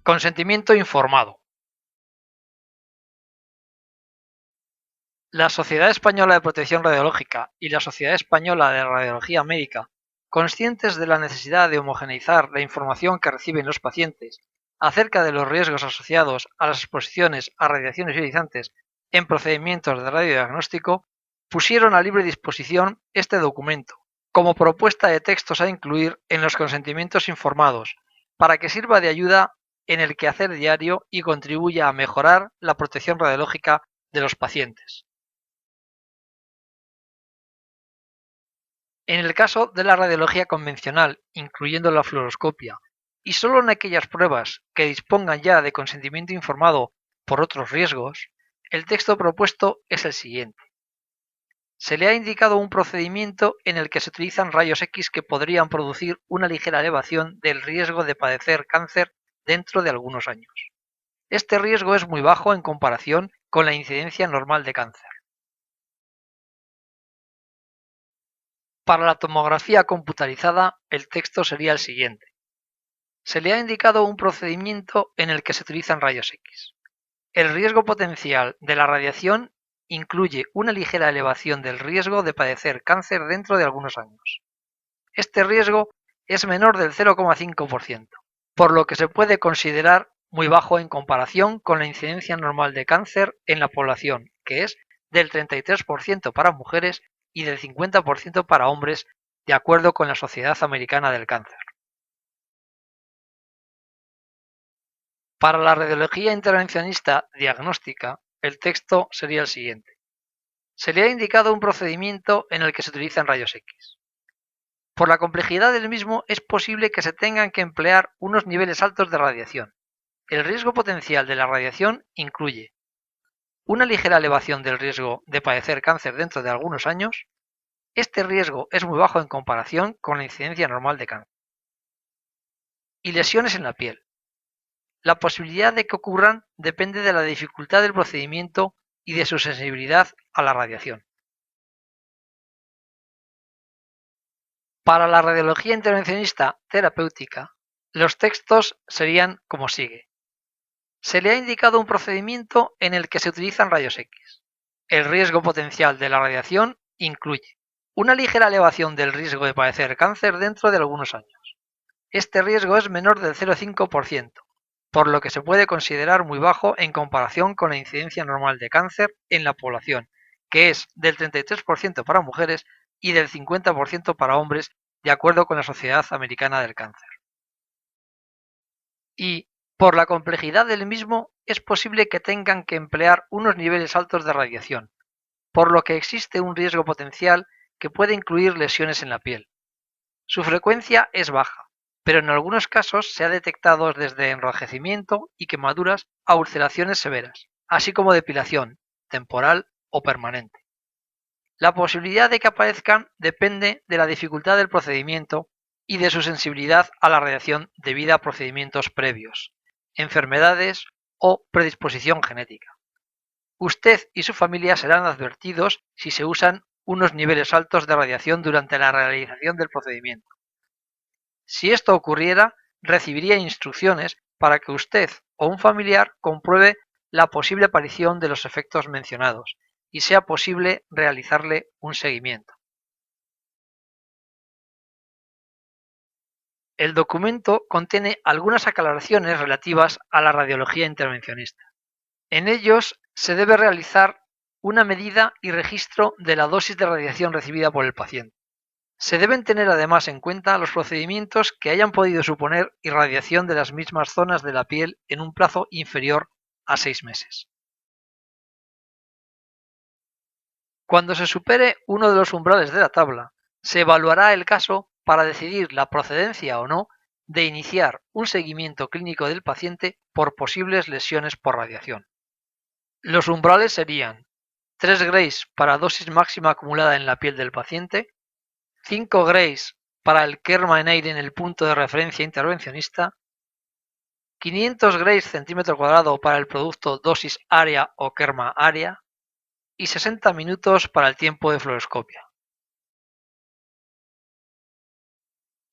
Consentimiento informado. La Sociedad Española de Protección Radiológica y la Sociedad Española de Radiología Médica, conscientes de la necesidad de homogeneizar la información que reciben los pacientes acerca de los riesgos asociados a las exposiciones a radiaciones ionizantes en procedimientos de radiodiagnóstico, pusieron a libre disposición este documento como propuesta de textos a incluir en los consentimientos informados, para que sirva de ayuda en el quehacer diario y contribuya a mejorar la protección radiológica de los pacientes. En el caso de la radiología convencional, incluyendo la fluoroscopia, y solo en aquellas pruebas que dispongan ya de consentimiento informado por otros riesgos, el texto propuesto es el siguiente. Se le ha indicado un procedimiento en el que se utilizan rayos X que podrían producir una ligera elevación del riesgo de padecer cáncer dentro de algunos años. Este riesgo es muy bajo en comparación con la incidencia normal de cáncer. Para la tomografía computarizada, el texto sería el siguiente. Se le ha indicado un procedimiento en el que se utilizan rayos X. El riesgo potencial de la radiación incluye una ligera elevación del riesgo de padecer cáncer dentro de algunos años. Este riesgo es menor del 0,5%, por lo que se puede considerar muy bajo en comparación con la incidencia normal de cáncer en la población, que es del 33% para mujeres y del 50% para hombres, de acuerdo con la Sociedad Americana del Cáncer. Para la radiología intervencionista diagnóstica, el texto sería el siguiente. Se le ha indicado un procedimiento en el que se utilizan rayos X. Por la complejidad del mismo es posible que se tengan que emplear unos niveles altos de radiación. El riesgo potencial de la radiación incluye una ligera elevación del riesgo de padecer cáncer dentro de algunos años. Este riesgo es muy bajo en comparación con la incidencia normal de cáncer. Y lesiones en la piel. La posibilidad de que ocurran depende de la dificultad del procedimiento y de su sensibilidad a la radiación. Para la radiología intervencionista terapéutica, los textos serían como sigue. Se le ha indicado un procedimiento en el que se utilizan rayos X. El riesgo potencial de la radiación incluye una ligera elevación del riesgo de padecer cáncer dentro de algunos años. Este riesgo es menor del 0,5%, por lo que se puede considerar muy bajo en comparación con la incidencia normal de cáncer en la población, que es del 33% para mujeres y del 50% para hombres, de acuerdo con la Sociedad Americana del Cáncer. Y, por la complejidad del mismo, es posible que tengan que emplear unos niveles altos de radiación, por lo que existe un riesgo potencial que puede incluir lesiones en la piel. Su frecuencia es baja, pero en algunos casos se ha detectado desde enrojecimiento y quemaduras a ulceraciones severas, así como depilación, temporal o permanente. La posibilidad de que aparezcan depende de la dificultad del procedimiento y de su sensibilidad a la radiación debida a procedimientos previos, enfermedades o predisposición genética. Usted y su familia serán advertidos si se usan unos niveles altos de radiación durante la realización del procedimiento. Si esto ocurriera, recibiría instrucciones para que usted o un familiar compruebe la posible aparición de los efectos mencionados y sea posible realizarle un seguimiento. El documento contiene algunas aclaraciones relativas a la radiología intervencionista. En ellos se debe realizar una medida y registro de la dosis de radiación recibida por el paciente. Se deben tener además en cuenta los procedimientos que hayan podido suponer irradiación de las mismas zonas de la piel en un plazo inferior a 6 meses. Cuando se supere uno de los umbrales de la tabla, se evaluará el caso para decidir la procedencia o no de iniciar un seguimiento clínico del paciente por posibles lesiones por radiación. Los umbrales serían 3 grays para dosis máxima acumulada en la piel del paciente, 5 grays para el kerma en aire en el punto de referencia intervencionista, 500 grays centímetro cuadrado para el producto dosis área o kerma área y 60 minutos para el tiempo de fluoroscopia.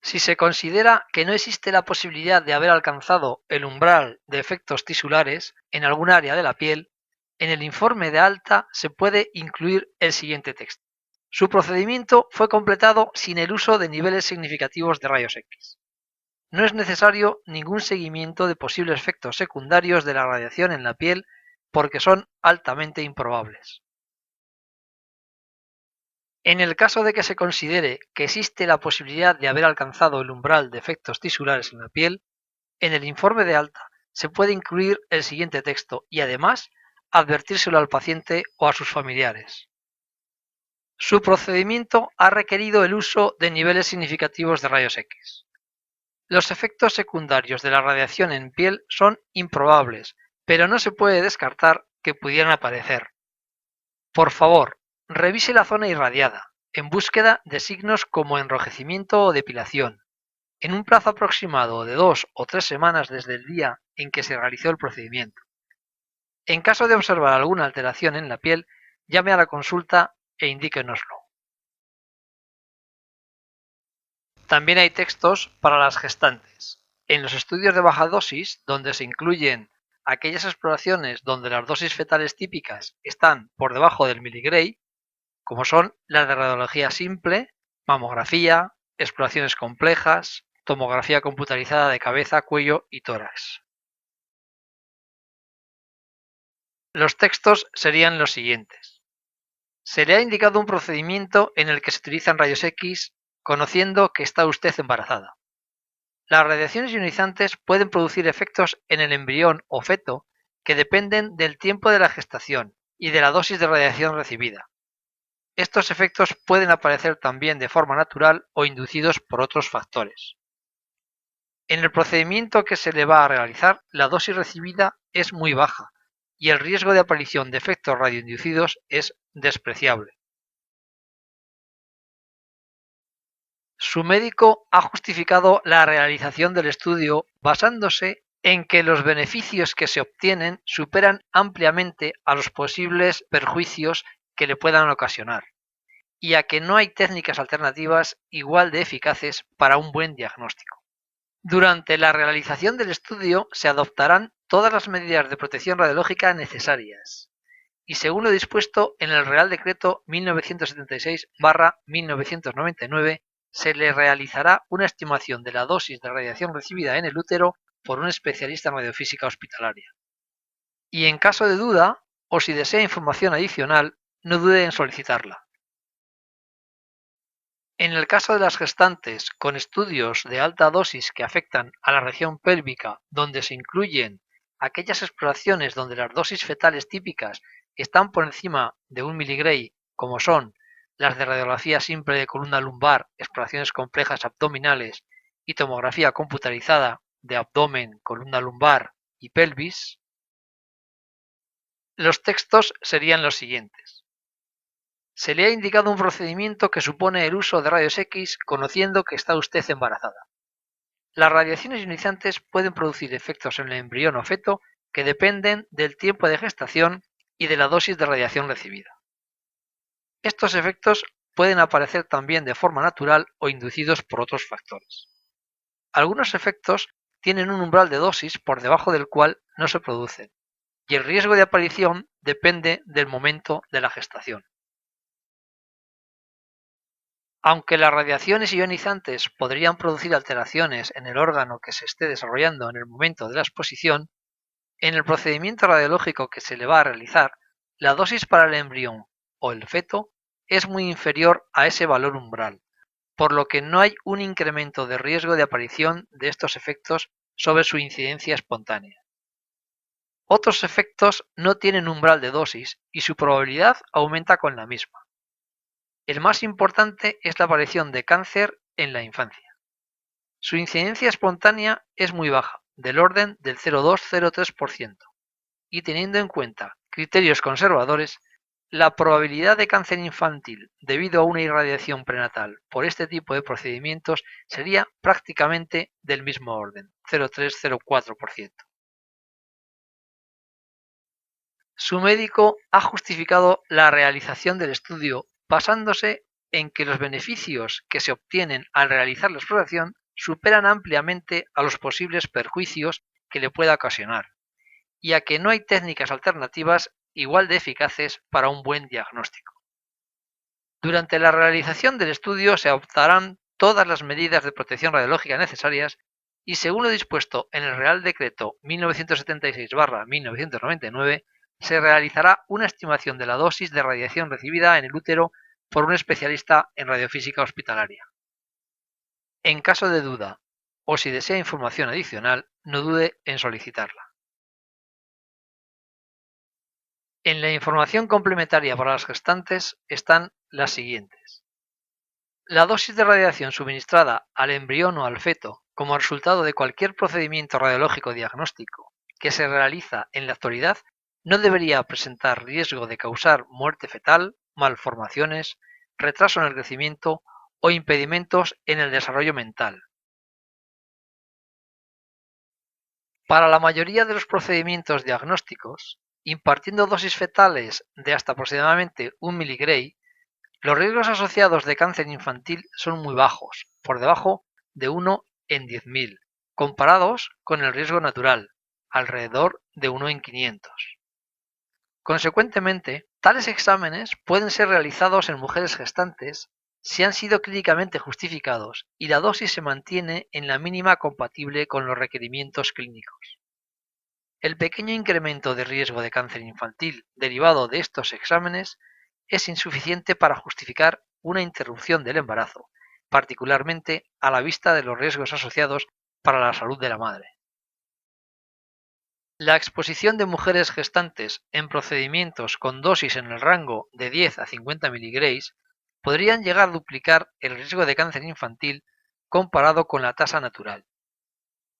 Si se considera que no existe la posibilidad de haber alcanzado el umbral de efectos tisulares en algún área de la piel, en el informe de alta se puede incluir el siguiente texto. Su procedimiento fue completado sin el uso de niveles significativos de rayos X. No es necesario ningún seguimiento de posibles efectos secundarios de la radiación en la piel porque son altamente improbables. En el caso de que se considere que existe la posibilidad de haber alcanzado el umbral de efectos tisulares en la piel, en el informe de alta se puede incluir el siguiente texto y además advertírselo al paciente o a sus familiares. Su procedimiento ha requerido el uso de niveles significativos de rayos X. Los efectos secundarios de la radiación en piel son improbables, pero no se puede descartar que pudieran aparecer. Por favor, revise la zona irradiada, en búsqueda de signos como enrojecimiento o depilación, en un plazo aproximado de 2 o 3 semanas desde el día en que se realizó el procedimiento. En caso de observar alguna alteración en la piel, llame a la consulta e indíquenoslo. También hay textos para las gestantes. En los estudios de baja dosis, donde se incluyen aquellas exploraciones donde las dosis fetales típicas están por debajo del miligray, como son las de radiología simple, mamografía, exploraciones complejas, tomografía computarizada de cabeza, cuello y tórax. Los textos serían los siguientes. Se le ha indicado un procedimiento en el que se utilizan rayos X conociendo que está usted embarazada. Las radiaciones ionizantes pueden producir efectos en el embrión o feto que dependen del tiempo de la gestación y de la dosis de radiación recibida. Estos efectos pueden aparecer también de forma natural o inducidos por otros factores. En el procedimiento que se le va a realizar, la dosis recibida es muy baja y el riesgo de aparición de efectos radioinducidos es despreciable. Su médico ha justificado la realización del estudio basándose en que los beneficios que se obtienen superan ampliamente a los posibles perjuicios que le puedan ocasionar, y a que no hay técnicas alternativas igual de eficaces para un buen diagnóstico. Durante la realización del estudio se adoptarán todas las medidas de protección radiológica necesarias, y según lo dispuesto en el Real Decreto 1976/1999, se le realizará una estimación de la dosis de radiación recibida en el útero por un especialista en radiofísica hospitalaria. Y en caso de duda, o si desea información adicional, no dude en solicitarla. En el caso de las gestantes con estudios de alta dosis que afectan a la región pélvica, donde se incluyen aquellas exploraciones donde las dosis fetales típicas están por encima de 1 miligray, como son las de radiografía simple de columna lumbar, exploraciones complejas abdominales y tomografía computarizada de abdomen, columna lumbar y pelvis, los textos serían los siguientes. Se le ha indicado un procedimiento que supone el uso de rayos X conociendo que está usted embarazada. Las radiaciones ionizantes pueden producir efectos en el embrión o feto que dependen del tiempo de gestación y de la dosis de radiación recibida. Estos efectos pueden aparecer también de forma natural o inducidos por otros factores. Algunos efectos tienen un umbral de dosis por debajo del cual no se producen, y el riesgo de aparición depende del momento de la gestación. Aunque las radiaciones ionizantes podrían producir alteraciones en el órgano que se esté desarrollando en el momento de la exposición, en el procedimiento radiológico que se le va a realizar, la dosis para el embrión o el feto es muy inferior a ese valor umbral, por lo que no hay un incremento de riesgo de aparición de estos efectos sobre su incidencia espontánea. Otros efectos no tienen umbral de dosis y su probabilidad aumenta con la misma. El más importante es la aparición de cáncer en la infancia. Su incidencia espontánea es muy baja, del orden del 0,2-0,3%, y teniendo en cuenta criterios conservadores, la probabilidad de cáncer infantil debido a una irradiación prenatal por este tipo de procedimientos sería prácticamente del mismo orden, 0,3-0,4%. Su médico ha justificado la realización del estudio basándose en que los beneficios que se obtienen al realizar la exploración superan ampliamente a los posibles perjuicios que le pueda ocasionar, y a que no hay técnicas alternativas igual de eficaces para un buen diagnóstico. Durante la realización del estudio se adoptarán todas las medidas de protección radiológica necesarias y, según lo dispuesto en el Real Decreto 1976/1999, se realizará una estimación de la dosis de radiación recibida en el útero por un especialista en radiofísica hospitalaria. En caso de duda o si desea información adicional, no dude en solicitarla. En la información complementaria para las gestantes están las siguientes. La dosis de radiación suministrada al embrión o al feto como resultado de cualquier procedimiento radiológico diagnóstico que se realiza en la actualidad no debería presentar riesgo de causar muerte fetal, malformaciones, retraso en el crecimiento o impedimentos en el desarrollo mental. Para la mayoría de los procedimientos diagnósticos, impartiendo dosis fetales de hasta aproximadamente 1 mg, los riesgos asociados de cáncer infantil son muy bajos, por debajo de 1 en 10.000, comparados con el riesgo natural, alrededor de 1 en 500. Consecuentemente, tales exámenes pueden ser realizados en mujeres gestantes si han sido clínicamente justificados y la dosis se mantiene en la mínima compatible con los requerimientos clínicos. El pequeño incremento de riesgo de cáncer infantil derivado de estos exámenes es insuficiente para justificar una interrupción del embarazo, particularmente a la vista de los riesgos asociados para la salud de la madre. La exposición de mujeres gestantes en procedimientos con dosis en el rango de 10 a 50 mg podrían llegar a duplicar el riesgo de cáncer infantil comparado con la tasa natural.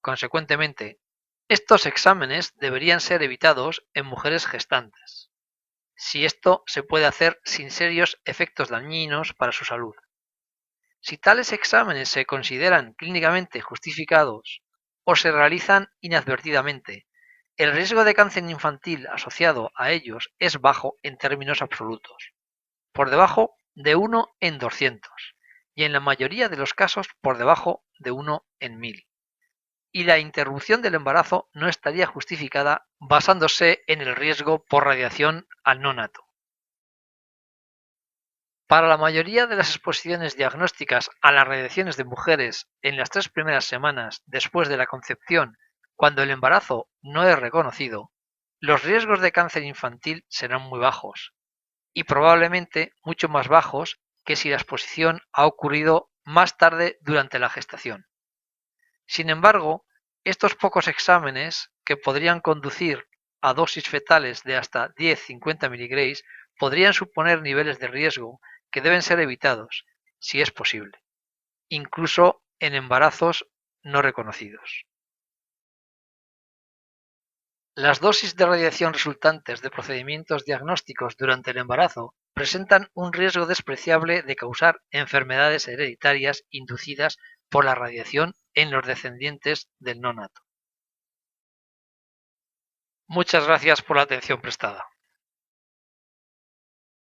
Consecuentemente, estos exámenes deberían ser evitados en mujeres gestantes, si esto se puede hacer sin serios efectos dañinos para su salud. Si tales exámenes se consideran clínicamente justificados o se realizan inadvertidamente, el riesgo de cáncer infantil asociado a ellos es bajo en términos absolutos, por debajo de 1 en 200, y en la mayoría de los casos por debajo de 1 en 1000. Y la interrupción del embarazo no estaría justificada basándose en el riesgo por radiación al neonato. Para la mayoría de las exposiciones diagnósticas a las radiaciones de mujeres en las 3 primeras semanas después de la concepción, cuando el embarazo no es reconocido, los riesgos de cáncer infantil serán muy bajos, y probablemente mucho más bajos que si la exposición ha ocurrido más tarde durante la gestación. Sin embargo, estos pocos exámenes, que podrían conducir a dosis fetales de hasta 10-50 mg, podrían suponer niveles de riesgo que deben ser evitados, si es posible, incluso en embarazos no reconocidos. Las dosis de radiación resultantes de procedimientos diagnósticos durante el embarazo presentan un riesgo despreciable de causar enfermedades hereditarias inducidas por la radiación en los descendientes del neonato. Muchas gracias por la atención prestada.